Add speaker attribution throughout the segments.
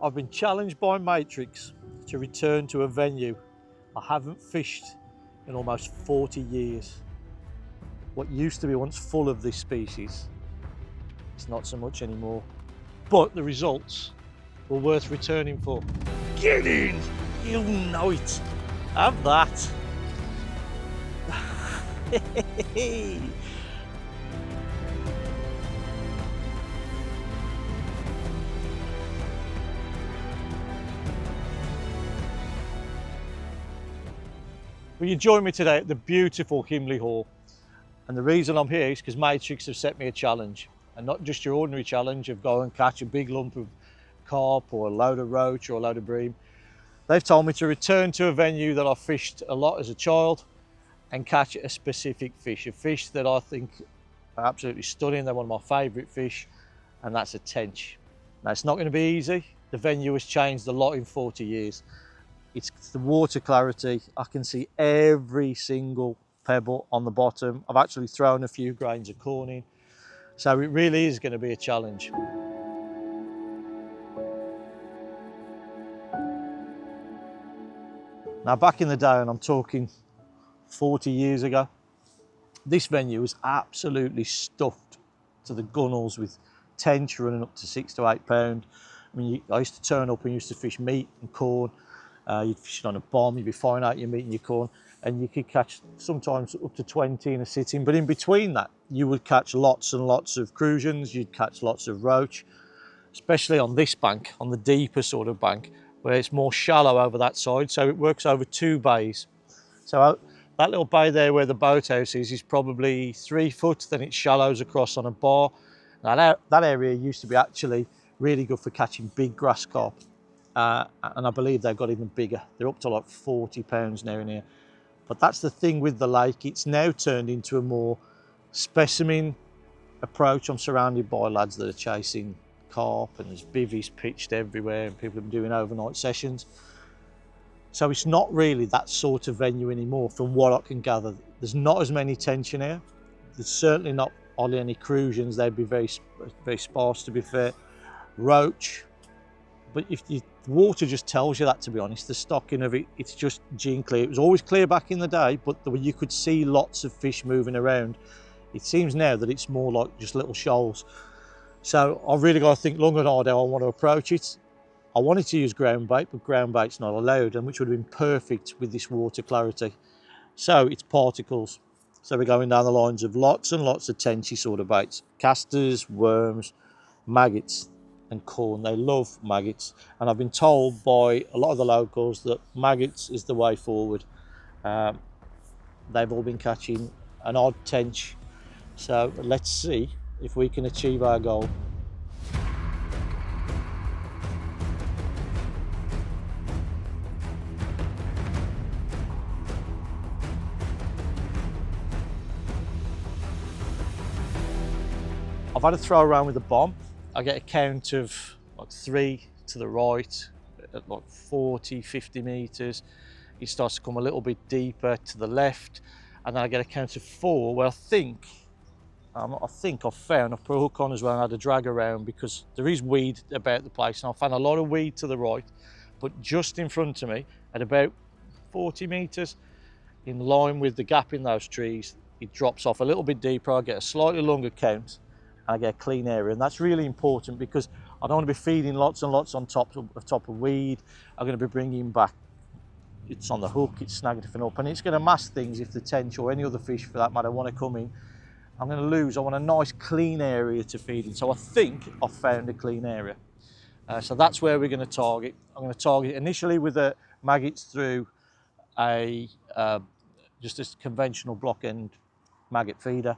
Speaker 1: I've been challenged by Matrix to return to a venue I haven't fished in almost 40 years. What used to be once full of this species, it's not so much anymore. But the results were worth returning for. Get in! You'll know it. Have that. Well, you join me today at the beautiful Himley Hall. And the reason I'm here is because Matrix have set me a challenge. And not just your ordinary challenge of go and catch a big lump of carp or a load of roach or a load of bream. They've told me to return to a venue that I fished a lot as a child and catch a specific fish, a fish that I think are absolutely stunning. They're one of my favourite fish, and that's a tench. Now, it's not going to be easy. The venue has changed a lot in 40 years. It's the water clarity. I can see every single pebble on the bottom. I've actually thrown a few grains of corn in. So it really is going to be a challenge. Now, back in the day, and I'm talking 40 years ago, this venue was absolutely stuffed to the gunnels with tench running up to 6 to 8 pound. I mean, I used to turn up and used to fish meat and corn. You'd fish it on a bomb, you'd be firing out your meat and your corn, and you could catch sometimes up to 20 in a sitting. But in between that, you would catch lots and lots of crucians, you'd catch lots of roach, especially on this bank, on the deeper sort of bank, where it's more shallow over that side. So it works over 2 bays. So that little bay there where the boathouse is probably 3 foot, then it shallows across on a bar. Now that area used to be actually really good for catching big grass carp. And I believe they've got even bigger. They're up to like 40 pounds now in here. But that's the thing with the lake. It's now turned into a more specimen approach. I'm surrounded by lads that are chasing carp, and there's bivvies pitched everywhere, and people have been doing overnight sessions. So it's not really that sort of venue anymore from what I can gather. There's not as many tension here. There's certainly not hardly any crucians. They'd be very, very sparse, to be fair. Roach. But if the water just tells you that, to be honest, the stocking of it, it's just gene clear. It was always clear back in the day, but you could see lots of fish moving around. It seems now that it's more like just little shoals. So I've really got to think long and hard how I want to approach it. I wanted to use ground bait, but ground bait's not allowed, and which would have been perfect with this water clarity. So it's particles. So we're going down the lines of lots and lots of tenchy sort of baits. Casters, worms, maggots, and corn. They love maggots, and I've been told by a lot of the locals that maggots is the way forward. They've all been catching an odd tench, so let's see if we can achieve our goal. I've had a throw around with a bomb. I get a count of like 3 to the right at like 40, 50 meters. It starts to come a little bit deeper to the left, and then I get a count of 4 where I think I've found, I've put a hook on as well and had a drag around, because there is weed about the place, and I found a lot of weed to the right, but just in front of me at about 40 meters, in line with the gap in those trees, it drops off a little bit deeper. I get a slightly longer count, I get a clean area, and that's really important because I don't want to be feeding lots and lots on top of weed. I'm going to be bringing back, it's on the hook, it's snagging everything up, and it's going to mask things if the tench or any other fish for that matter want to come in. I'm going to lose. I want a nice clean area to feed in. So I think I've found a clean area. So that's where we're going to target. I'm going to target initially with the maggots through just a conventional block end maggot feeder.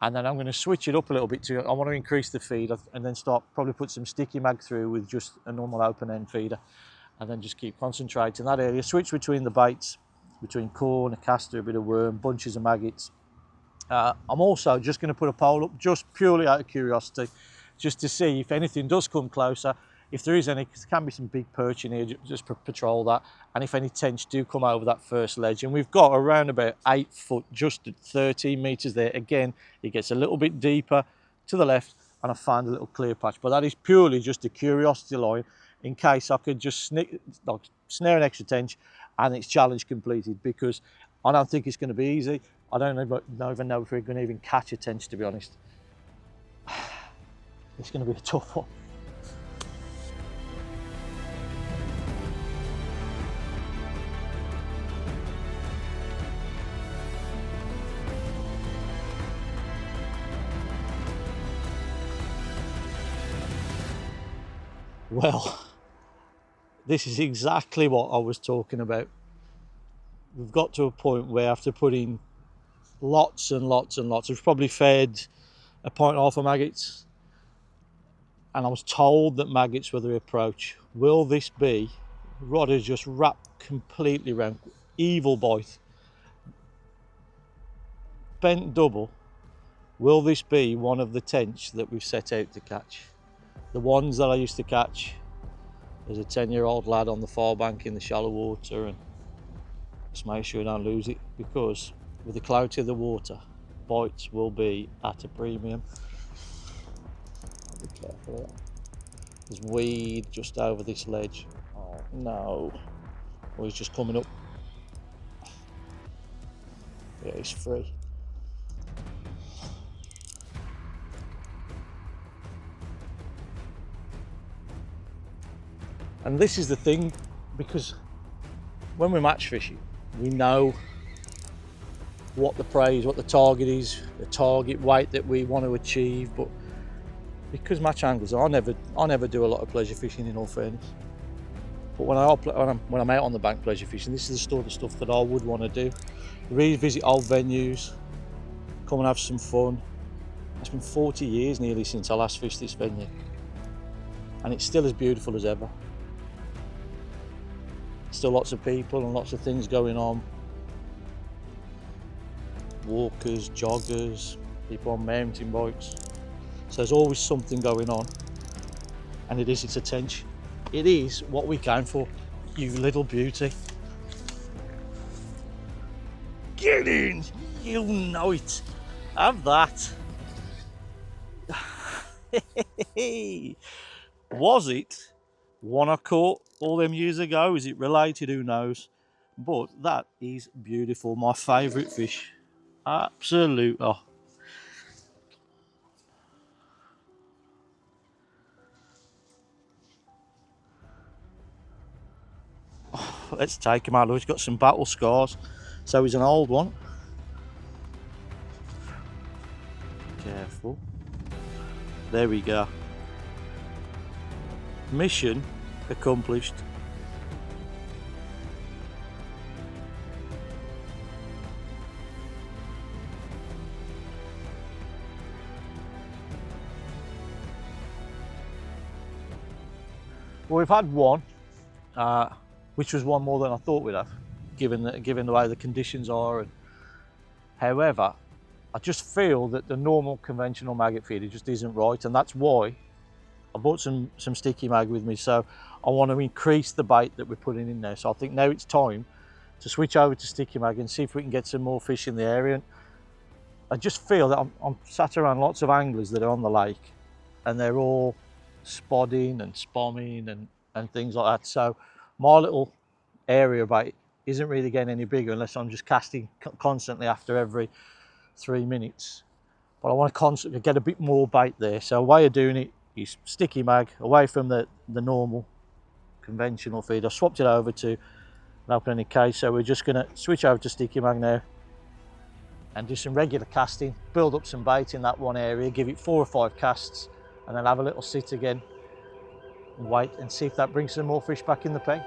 Speaker 1: And then I'm going to switch it up a little bit to, I want to increase the feed, and then probably put some sticky mag through with just a normal open end feeder, and then just keep concentrating that area. Switch between the baits, between corn, a caster, a bit of worm, bunches of maggots. I'm also just going to put a pole up, just purely out of curiosity, just to see if anything does come closer. If there is any, because there can be some big perch in here, just patrol that. And if any tench do come over that first ledge, and we've got around about 8 foot, just at 13 meters there. Again, it gets a little bit deeper to the left, and I find a little clear patch. But that is purely just a curiosity line. in case I could just like, snare an extra tench and it's challenge completed, because I don't think it's going to be easy. I don't even know if we're going to even catch a tench, to be honest. It's going to be a tough one. Well, this is exactly what I was talking about. We've got to a point where after putting lots and lots and lots, we've probably fed a pint and a half of maggots, and I was told that maggots were the approach. Will this be, rod is just wrapped completely round, evil bite, bent double. Will this be one of the tench that we've set out to catch? The ones that I used to catch as a 10-year-old lad on the far bank in the shallow water, and just make sure you don't lose it, because with the clarity of the water, bites will be at a premium. Be careful of that. There's weed just over this ledge. Oh no. Oh, he's just coming up. Yeah, he's free. And this is the thing, because when we're match fishing, we know what the prey is, what the target is, the target weight that we want to achieve. But because match anglers, I never do a lot of pleasure fishing, in all fairness. But when I'm out on the bank pleasure fishing, this is the sort of stuff that I would want to do. Revisit old venues, come and have some fun. It's been 40 years nearly since I last fished this venue, and it's still as beautiful as ever. Still lots of people and lots of things going on. Walkers, joggers, people on mountain bikes. So there's always something going on, and it's a tench. It is what we came for, you little beauty. Get in, you know it. Have that. Was it one I caught all them years ago? Is it related? Who knows? But that is beautiful. My favourite fish. Absolute. Oh. Let's take him out. He's got some battle scars, so he's an old one. Careful. There we go. Mission accomplished. Well, we've had one, which was one more than I thought we'd have, given the way the conditions are. And however, I just feel that the normal conventional maggot feeder just isn't right, and that's why I bought some sticky mag with me. So I want to increase the bait that we're putting in there. So I think now it's time to switch over to sticky mag and see if we can get some more fish in the area. And I just feel that I'm sat around lots of anglers that are on the lake, and they're all spodding and spomming and things like that. So my little area bait isn't really getting any bigger unless I'm just casting constantly after every 3 minutes. But I want to constantly get a bit more bait there. So a way of doing it is sticky mag, away from the normal conventional feed. I swapped it over to an open-ended case, so we're just going to switch over to sticky mag now and do some regular casting, build up some bait in that one area, give it 4 or 5 casts, and then have a little sit again and wait and see if that brings some more fish back in the pen.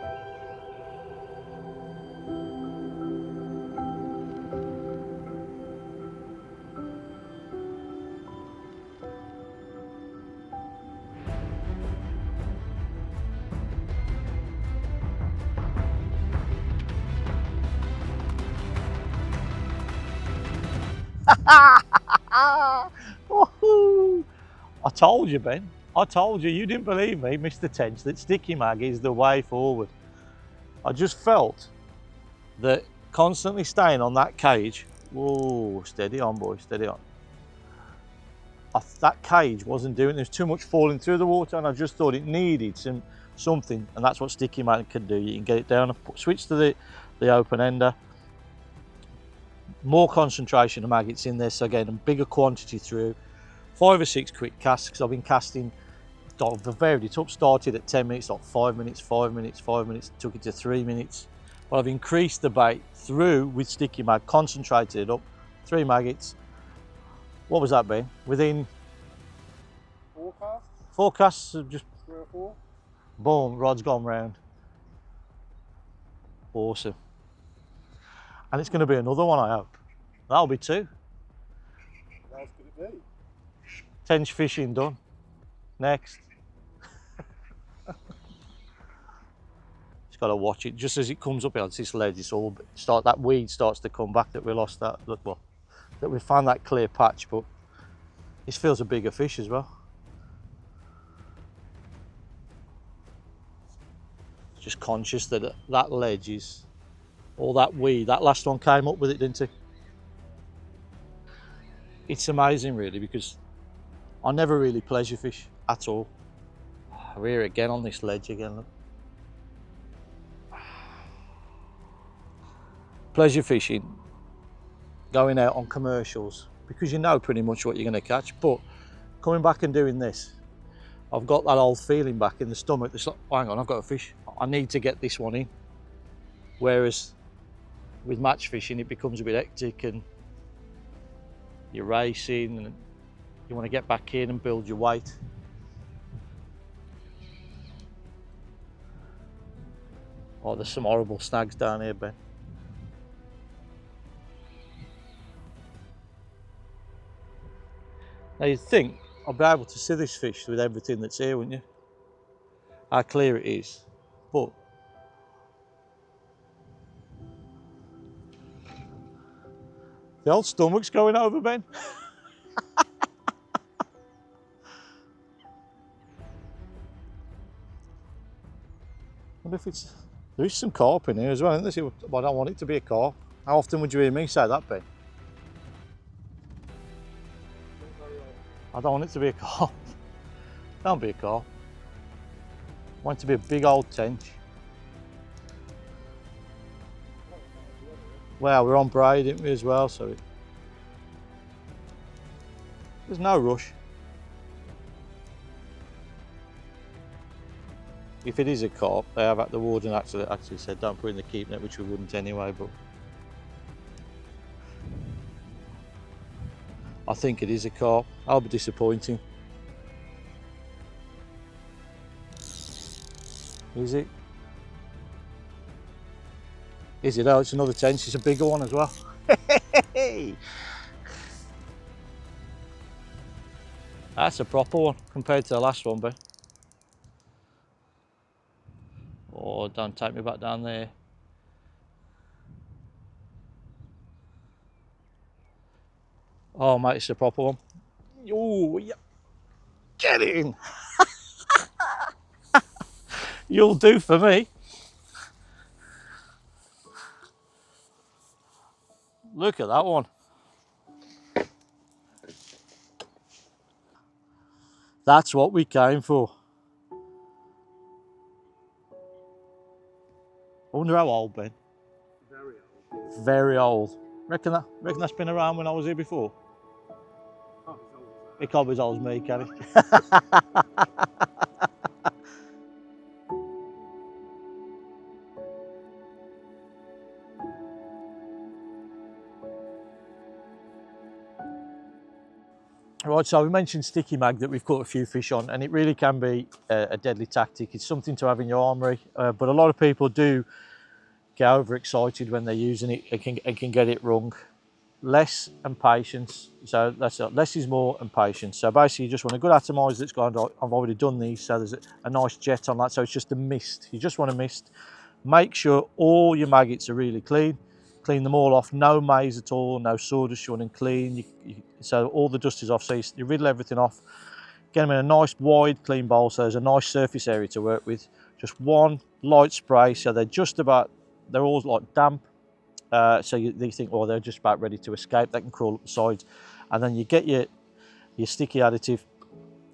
Speaker 1: I told you, Ben. I told you. You didn't believe me, Mr. Tench, that sticky mag is the way forward. I just felt that constantly staying on that cage. Whoa, steady on, boy, steady on. That cage wasn't doing. There's too much falling through the water, and I just thought it needed some something, and that's what sticky mag can do. You can get it down and switch to the open ender. More concentration of maggots in there, so again, a bigger quantity through. 5 or 6 quick casts, because I've been casting, I've varied it up, started at 10 minutes, like 5 minutes, 5 minutes, 5 minutes, took it to 3 minutes. But I've increased the bait through with sticky mag, concentrated it up, 3 maggots. What was that, Ben? Within
Speaker 2: 4 casts?
Speaker 1: 4 casts, just
Speaker 2: 3 or 4?
Speaker 1: boom, rod's gone round. Awesome. And it's going to be another one, I hope. That'll be 2.
Speaker 2: What else could it be?
Speaker 1: Tench fishing done. Next. Just got to watch it. Just as it comes up onto this ledge, it's all that weed starts to come back, that we lost that, well, that we found that clear patch, but this feels a bigger fish as well. Just conscious that that ledge is all that weed. That last one came up with it, didn't it? It's amazing, really, because I never really pleasure fish at all. We're here again on this ledge again. Look. Pleasure fishing, going out on commercials, because you know pretty much what you're going to catch. But coming back and doing this, I've got that old feeling back in the stomach. It's like, oh, hang on, I've got a fish. I need to get this one in. Whereas with match fishing, it becomes a bit hectic and you're racing and you want to get back in and build your weight. Oh, there's some horrible snags down here, Ben. Now you'd think I'll be able to see this fish with everything that's here, wouldn't you? How clear it is. But the old stomach's going over, Ben. I wonder if it's... There is some carp in here as well, isn't there? But I don't want it to be a carp. How often would you hear me say that, Ben? I don't want it to be a carp. Don't be a carp. I want it to be a big old tench. Well, we're on braid, didn't we, as well, so there's no rush. If it is a carp, they have, the warden actually said don't put in the keep net, which we wouldn't anyway, but I think it is a carp. I'll be disappointing. Is it? Is it? Oh, it's another tench. It's a bigger one as well. That's a proper one compared to the last one, Ben. Oh, don't take me back down there. Oh, mate, it's a proper one. Oh, yeah. Get in. You'll do for me. Look at that one. That's what we came for. I wonder how old, Ben.
Speaker 2: Very old.
Speaker 1: Very old. Reckon that's been around when I was here before?
Speaker 2: Oh, it's old as that.
Speaker 1: It can't be as old as me, can it? Right, so we mentioned sticky mag that we've caught a few fish on, and it really can be a deadly tactic. It's something to have in your armoury, but a lot of people do get overexcited when they're using it and can get it wrong. Less and patience. So that's it. Less is more and patience. So basically you just want a good atomizer that's gone, I've already done these, so there's a nice jet on that, so it's just a mist. You just want a mist. Make sure all your maggots are really clean. Clean them all off, no maize at all, no sawdust, you want them clean, so all the dust is off, so you riddle everything off. Get them in a nice wide clean bowl so there's a nice surface area to work with. Just one light spray, so they're all like damp, so you think, oh, they're just about ready to escape, they can crawl up the sides. And then you get your sticky additive,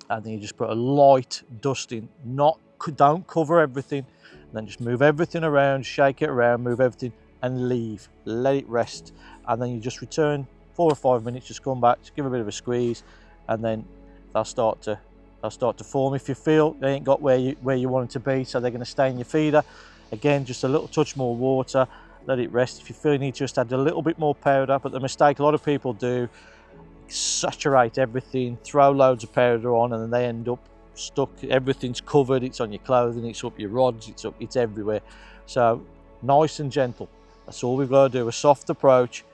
Speaker 1: and then you just put a light dusting, not don't cover everything. And then just move everything around, shake it around, move everything and leave. Let it rest. And then you just return 4 or 5 minutes, just come back, just give a bit of a squeeze, and then they'll start to form. If you feel they ain't got where you want them to be, so they're going to stay in your feeder, again, just a little touch more water, let it rest. If you feel you need to just add a little bit more powder, but the mistake a lot of people do, saturate everything, throw loads of powder on, and then they end up stuck. Everything's covered, it's on your clothing, it's up your rods, it's everywhere. So nice and gentle, that's all we've got to do. A soft approach,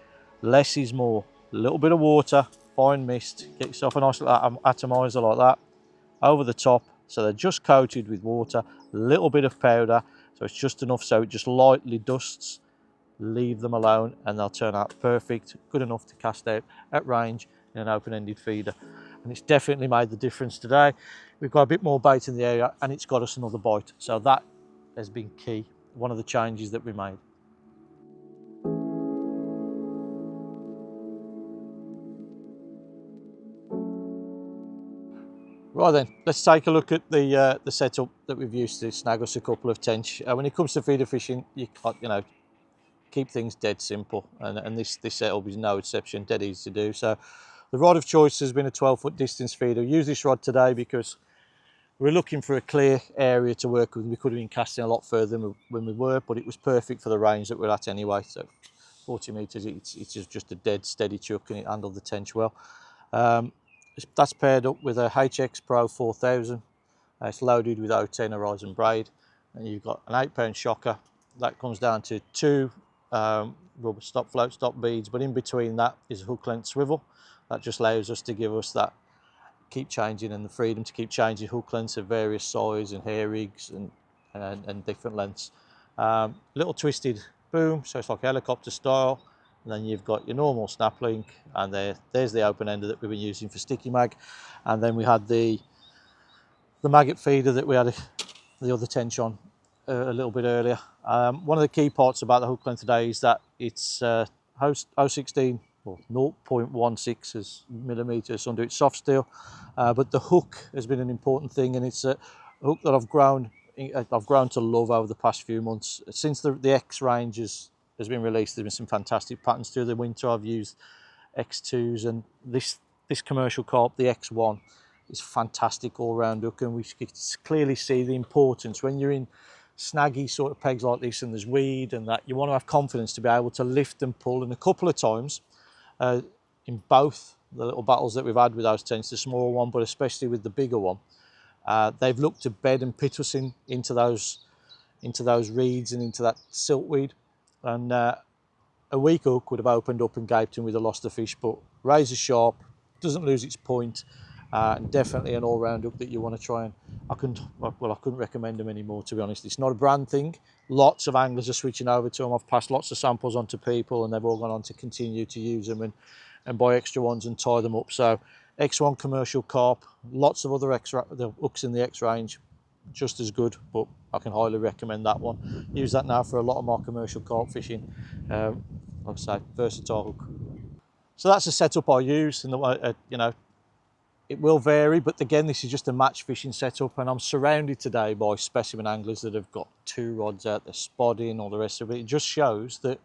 Speaker 1: less is more. A little bit of water, fine mist, get yourself a nice little atomizer like that over the top, so they're just coated with water, a little bit of powder, so it's just enough so it just lightly dusts. Leave them alone and they'll turn out perfect, good enough to cast out at range in an open-ended feeder. And it's definitely made the difference today. We've got a bit more bait in the area and it's got us another bite, so that has been key, one of the changes that we made. Right then, let's take a look at the setup that we've used to snag us a couple of tench. When it comes to feeder fishing, you can't, keep things dead simple, and this setup is no exception, dead easy to do. So the rod of choice has been a 12-foot distance feeder. We use this rod today because we're looking for a clear area to work with. We could have been casting a lot further than when we were, but it was perfect for the range that we're at anyway. So 40 metres, it's just a dead steady chuck, and it handled the tench well. That's paired up with a HX Pro 4000. It's loaded with 010 horizon braid, and you've got an 8-pound shocker. That comes down to 2 rubber stop float stop beads, but in between that is a hook length swivel. That just allows us to give us that keep changing and the freedom to keep changing hook lengths of various size and hair rigs and different lengths. Little twisted boom, so it's like helicopter style, and then you've got your normal snap link, and there's the open ender that we've been using for sticky mag, and then we had the maggot feeder that we had the other tench on a little bit earlier. One of the key parts about the hook length today is that it's 0.16 or 0.16 millimeters under its soft steel, but the hook has been an important thing, and it's a hook that I've grown to love over the past few months. Since the X range has been released, there's been some fantastic patterns through the winter. I've used X2s, and this commercial carp, the X1, is fantastic all-round hook, and we can clearly see the importance when you're in snaggy sort of pegs like this and there's weed and that. You want to have confidence to be able to lift and pull, and a couple of times in both the little battles that we've had with those tench, the small one but especially with the bigger one, they've looked to bed and pit us into those reeds and into that siltweed, and a weak hook would have opened up and gaped him with a lost of fish. But razor sharp, doesn't lose its point, and definitely an all-round hook that you want to try. And I couldn't recommend them anymore, to be honest. It's not a brand thing. Lots of anglers are switching over to them. I've passed lots of samples on to people, and they've all gone on to continue to use them and buy extra ones and tie them up. So X1 commercial carp, lots of other the hooks in the X range, just as good, but I can highly recommend that one. Use that now for a lot of my commercial carp fishing. Like I say, versatile hook. So that's the setup I use, and it will vary, but again, this is just a match fishing setup, and I'm surrounded today by specimen anglers that have got 2 rods out, they're spodding, all the rest of it. It just shows that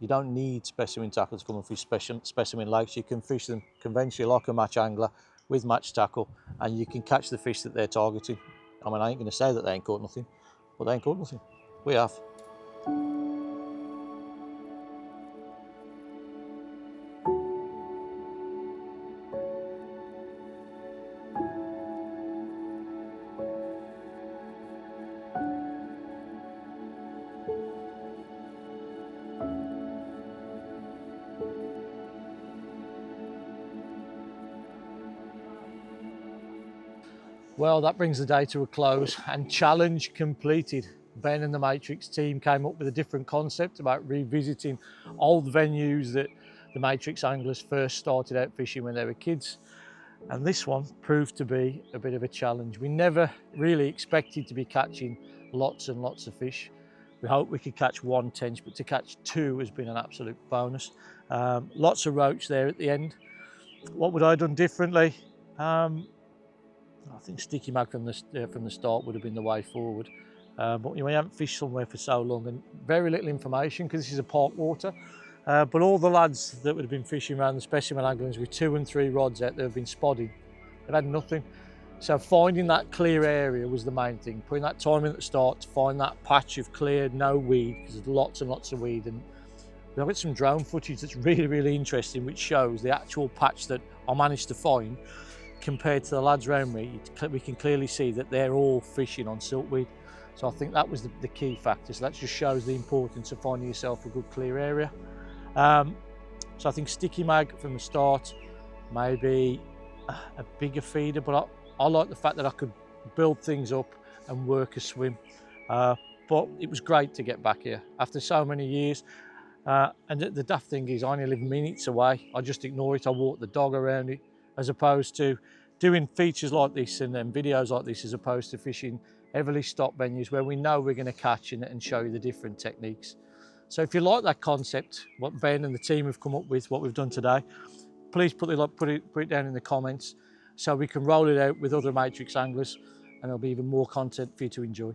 Speaker 1: you don't need specimen tackle to come and fish specimen lakes. You can fish them conventionally like a match angler with match tackle, and you can catch the fish that they're targeting. I mean, I ain't going to say that they ain't caught nothing, but they ain't caught nothing. We have. Well, that brings the day to a close and challenge completed. Ben and the Matrix team came up with a different concept about revisiting old venues that the Matrix anglers first started out fishing when they were kids. And this one proved to be a bit of a challenge. We never really expected to be catching lots and lots of fish. We hoped we could catch 1 tench, but to catch 2 has been an absolute bonus. Lots of roach there at the end. What would I have done differently? I think sticky mag from the start would have been the way forward. But you haven't fished somewhere for so long and very little information because this is a park water. But all the lads that would have been fishing around the specimen anglers with 2 and 3 rods out there have been spotting. They've had nothing. So finding that clear area was the main thing. Putting that time in at the start to find that patch of clear, no weed, because there's lots and lots of weed. And we've got some drone footage that's really, really interesting, which shows the actual patch that I managed to find compared to the lads around me. We can clearly see that they're all fishing on siltweed. So I think that was the key factor. So that just shows the importance of finding yourself a good clear area. So I think sticky mag from the start, maybe a bigger feeder, but I like the fact that I could build things up and work a swim. But it was great to get back here after so many years. And the daft thing is I only live minutes away. I just ignore it. I walk the dog around it, as opposed to doing features like this and then videos like this, as opposed to fishing heavily stocked venues where we know we're going to catch and show you the different techniques. So if you like that concept, what Ben and the team have come up with, what we've done today, please put it down in the comments so we can roll it out with other matrix anglers, and there'll be even more content for you to enjoy.